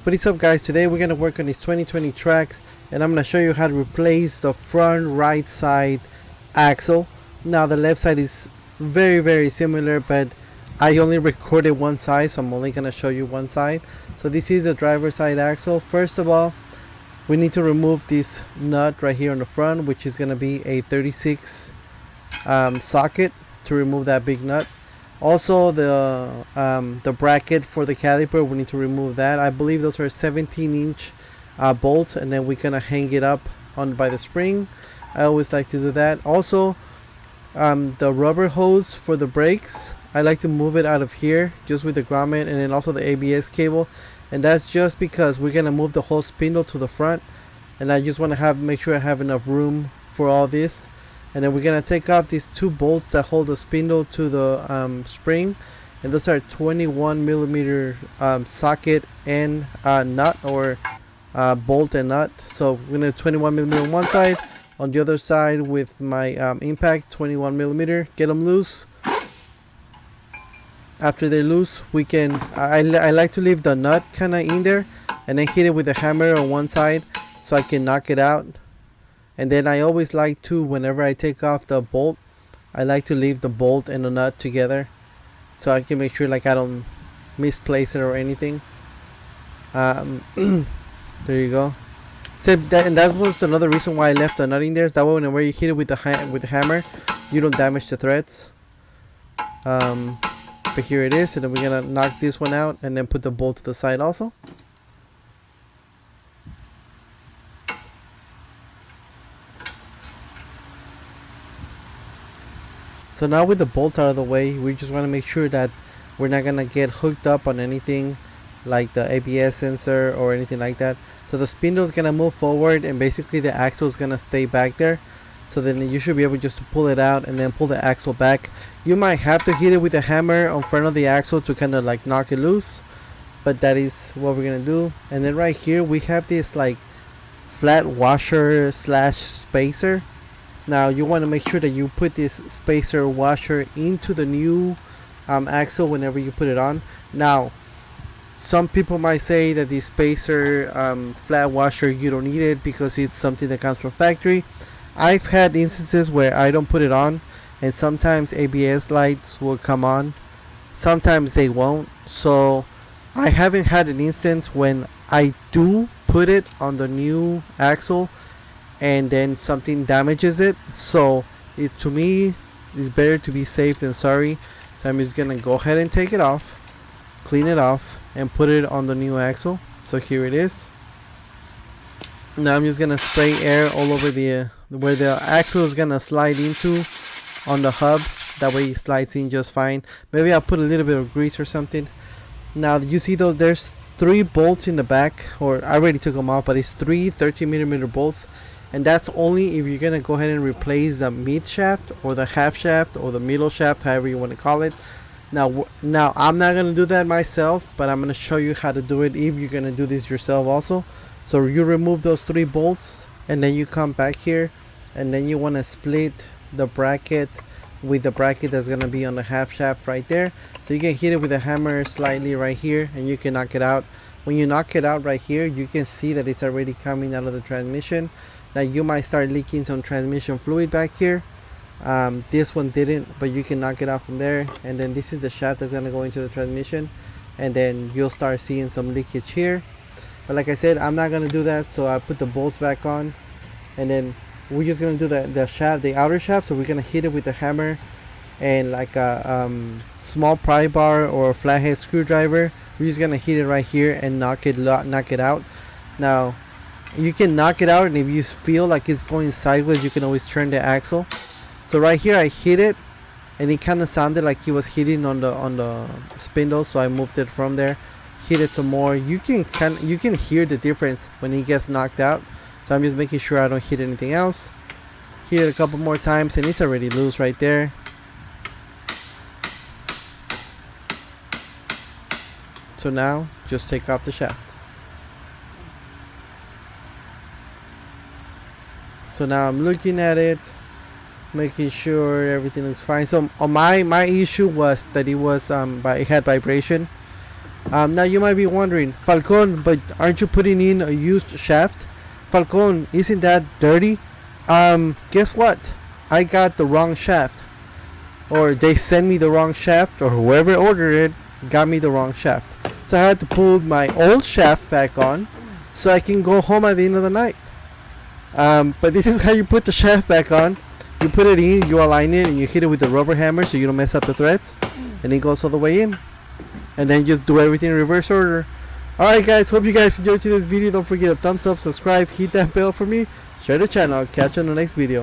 What is up, guys? Today we're gonna work on this 2020 Trax, and I'm gonna show you how to replace the front right side axle. Now the left side is very similar, but I only recorded one side, so I'm only gonna show you one side. So this is the driver's side axle. First of all, we need to remove this nut right here on the front, which is gonna be a 36 socket to remove that big nut. Also the bracket for the caliper, we need to remove that. I believe those are 17-inch bolts, and then we're gonna hang it up on by the spring. I always like to do that. Also the rubber hose for the brakes, I like to move it out of here just with the grommet, and then also the ABS cable, and that's just because we're gonna move the whole spindle to the front, and I just want to make sure I have enough room for all this. And then we're gonna take off these two bolts that hold the spindle to the spring, and those are 21 millimeter socket and nut, or bolt and nut. So we're gonna 21 millimeter on one side, on the other side with my impact 21 millimeter. Get them loose. After they're loose, we can I like to leave the nut kind of in there, and then hit it with a hammer on one side so I can knock it out. And then I always like to, whenever I take off the bolt, I like to leave the bolt and the nut together, so I can make sure like I don't misplace it or anything. There you go. So that was another reason why I left the nut in there. That way, whenever you hit it with the hammer, you don't damage the threads. But here it is, and then we're gonna knock this one out and then put the bolt to the side also. So now with the bolt out of the way, we just want to make sure that we're not going to get hooked up on anything like the ABS sensor or anything like that. So the spindle is going to move forward, and basically the axle is going to stay back there. So then you should be able just to pull it out and then pull the axle back. You might have to hit it with a hammer on front of the axle to kind of like knock it loose, but that is what we're going to do. And then right here we have this like flat washer slash spacer. Now you want to make sure that you put this spacer washer into the new axle whenever you put it on. Now some people might say that the spacer flat washer, you don't need it because it's something that comes from factory. I've had instances where I don't put it on, and sometimes ABS lights will come on, sometimes they won't. So I haven't had an instance when I do put it on the new axle and then something damages it. So to me, it's better to be safe than sorry. So I'm just gonna go ahead and take it off, clean it off, and put it on the new axle. So here it is. Now I'm just gonna spray air all over the where the axle is gonna slide into on the hub. That way it slides in just fine. Maybe I'll put a little bit of grease or something. Now you see those, there's 3 bolts in the back, or I already took them off, but it's 3 13 millimeter bolts. And that's only if you're gonna go ahead and replace the mid shaft or the half shaft or the middle shaft, however you want to call it. Now I'm not gonna do that myself, but I'm gonna show you how to do it if you're gonna do this yourself also. So you remove those 3 bolts, and then you come back here, and then you want to split the bracket with the bracket that's gonna be on the half shaft right there. So you can hit it with a hammer slightly right here, and you can knock it out. When you knock it out right here, you can see that it's already coming out of the transmission. Now you might start leaking some transmission fluid back here. This one didn't, but you can knock it out from there. And then this is the shaft that's gonna go into the transmission, and then you'll start seeing some leakage here. But like I said, I'm not gonna do that, so I put the bolts back on, and then we're just gonna do the shaft, the outer shaft. So we're gonna hit it with a hammer and like a small pry bar or a flathead screwdriver. We're just gonna hit it right here and knock it out. Now you can knock it out, and if you feel like it's going sideways, you can always turn the axle. So right here I hit it, and it kind of sounded like he was hitting on the spindle, so I moved it from there, hit it some more. You can hear the difference when he gets knocked out. So I'm just making sure I don't hit anything else. Hit it a couple more times, and it's already loose right there. So now just take off the shaft. So now I'm looking at it, making sure everything looks fine. So my issue was that it was it had vibration. Now you might be wondering, Falcon, but aren't you putting in a used shaft? Falcon, isn't that dirty? Guess what? I got the wrong shaft. Or they sent me the wrong shaft, or whoever ordered it got me the wrong shaft. So I had to pull my old shaft back on so I can go home at the end of the night. But this is how you put the shaft back on. You put it in, you align it, and you hit it with the rubber hammer so you don't mess up the threads. And it goes all the way in. And then just do everything in reverse order. Alright guys, hope you guys enjoyed today's video. Don't forget to thumbs up, subscribe, hit that bell for me, share the channel. I'll catch you on the next video.